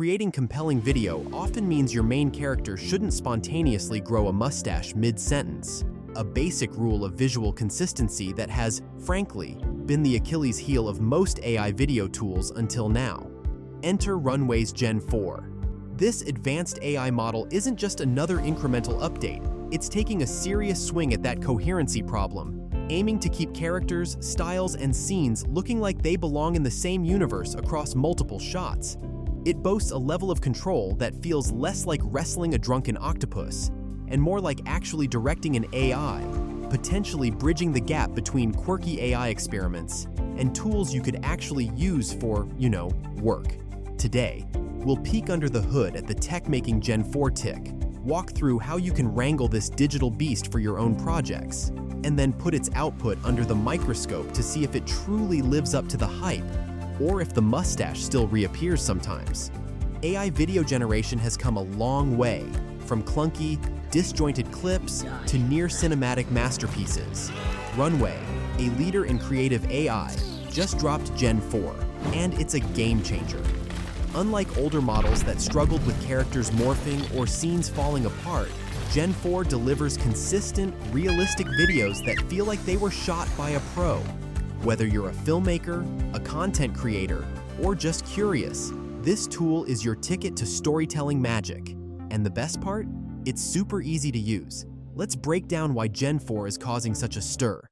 Creating compelling video often means your main character shouldn't spontaneously grow a mustache mid-sentence, a basic rule of visual consistency that has, frankly, been the Achilles heel of most AI video tools until now. Enter Runway's Gen-4. This advanced AI model isn't just another incremental update, it's taking a serious swing at that coherency problem, aiming to keep characters, styles, and scenes looking like they belong in the same universe across multiple shots. It boasts a level of control that feels less like wrestling a drunken octopus and more like actually directing an AI, potentially bridging the gap between quirky AI experiments and tools you could actually use for, work. Today, we'll peek under the hood at the tech-making Gen-4 tick, walk through how you can wrangle this digital beast for your own projects, and then put its output under the microscope to see if it truly lives up to the hype, or if the mustache still reappears sometimes. AI video generation has come a long way, from clunky, disjointed clips to near cinematic masterpieces. Runway, a leader in creative AI, just dropped Gen-4, and it's a game changer. Unlike older models that struggled with characters morphing or scenes falling apart, Gen-4 delivers consistent, realistic videos that feel like they were shot by a pro. Whether you're a filmmaker, a content creator, or just curious, this tool is your ticket to storytelling magic. And the best part? It's super easy to use. Let's break down why Gen-4 is causing such a stir.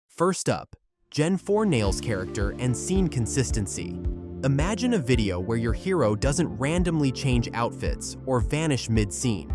First up, Gen-4 nails character and scene consistency. Imagine a video where your hero doesn't randomly change outfits or vanish mid-scene.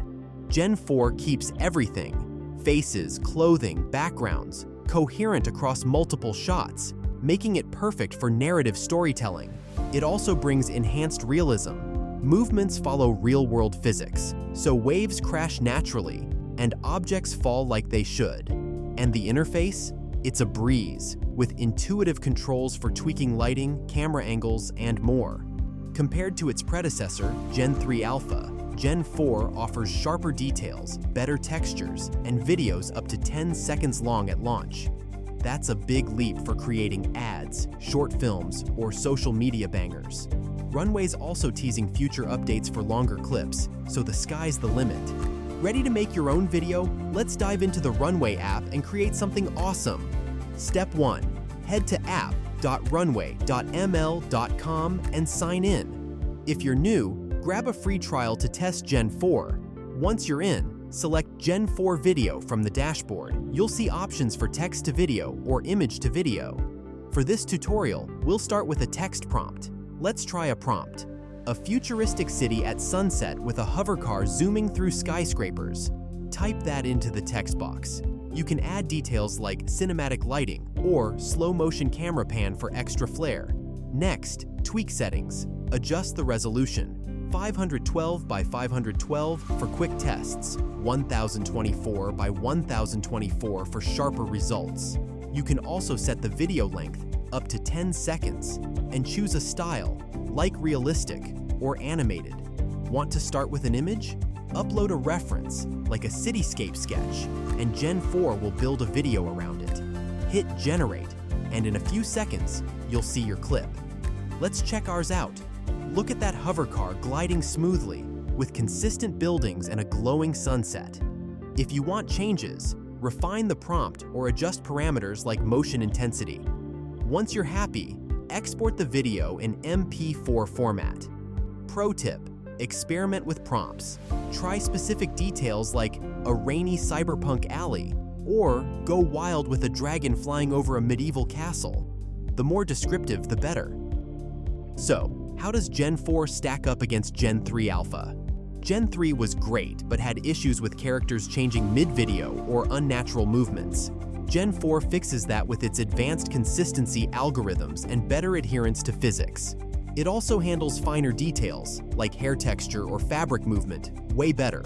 Gen-4 keeps everything, faces, clothing, backgrounds, coherent across multiple shots, making it perfect for narrative storytelling. It also brings enhanced realism. Movements follow real-world physics, so waves crash naturally and objects fall like they should. And the interface? It's a breeze, with intuitive controls for tweaking lighting, camera angles, and more. Compared to its predecessor, Gen-3 Alpha, Gen-4 offers sharper details, better textures, and videos up to 10 seconds long at launch. That's a big leap for creating ads, short films, or social media bangers. Runway's also teasing future updates for longer clips, so the sky's the limit. Ready to make your own video? Let's dive into the Runway app and create something awesome. Step 1. Head to app.runway.ml.com and sign in. If you're new, grab a free trial to test Gen-4. Once you're in, select Gen-4 Video from the dashboard. You'll see options for text to video or image to video. For this tutorial, we'll start with a text prompt. Let's try a prompt. A futuristic city at sunset with a hover car zooming through skyscrapers. Type that into the text box. You can add details like cinematic lighting or slow-motion camera pan for extra flair. Next, tweak settings. Adjust the resolution. 512 by 512 for quick tests. 1024 by 1024 for sharper results. You can also set the video length up to 10 seconds and choose a style, like realistic or animated. Want to start with an image? Upload a reference, like a cityscape sketch, and Gen-4 will build a video around it. Hit generate, and in a few seconds, you'll see your clip. Let's check ours out. Look at that hover car gliding smoothly, with consistent buildings and a glowing sunset. If you want changes, refine the prompt or adjust parameters like motion intensity. Once you're happy, export the video in MP4 format. Pro tip: experiment with prompts. Try specific details like a rainy cyberpunk alley, or go wild with a dragon flying over a medieval castle. The more descriptive, the better. So, how does Gen-4 stack up against Gen-3 Alpha? Gen-3 was great, but had issues with characters changing mid-video or unnatural movements. Gen-4 fixes that with its advanced consistency algorithms and better adherence to physics. It also handles finer details, like hair texture or fabric movement, way better.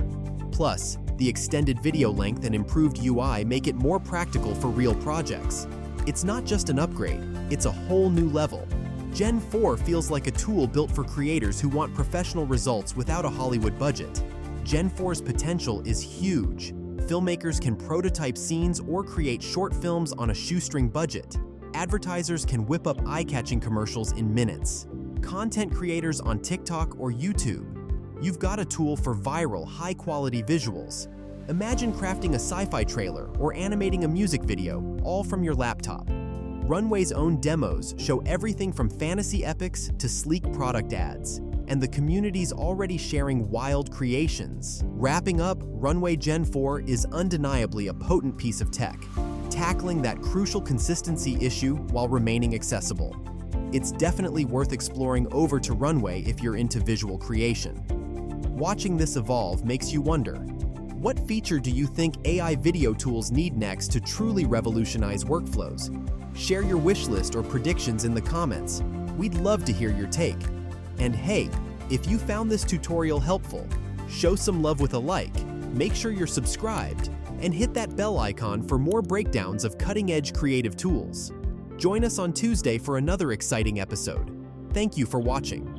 Plus, the extended video length and improved UI make it more practical for real projects. It's not just an upgrade, it's a whole new level. Gen-4 feels like a tool built for creators who want professional results without a Hollywood budget. Gen-4's potential is huge. filmmakers can prototype scenes or create short films on a shoestring budget. Advertisers can whip up eye-catching commercials in minutes. Content creators on TikTok or YouTube. You've got a tool for viral, high-quality visuals. Imagine crafting a sci-fi trailer or animating a music video, all from your laptop. Runway's own demos show everything from fantasy epics to sleek product ads, and the community's already sharing wild creations. Wrapping up, Runway Gen-4 is undeniably a potent piece of tech, tackling that crucial consistency issue while remaining accessible. It's definitely worth exploring over to Runway if you're into visual creation. Watching this evolve makes you wonder, what feature do you think AI video tools need next to truly revolutionize workflows? Share your wish list or predictions in the comments. We'd love to hear your take. And hey, if you found this tutorial helpful, show some love with a like, make sure you're subscribed, and hit that bell icon for more breakdowns of cutting-edge creative tools. Join us on Tuesday for another exciting episode. Thank you for watching.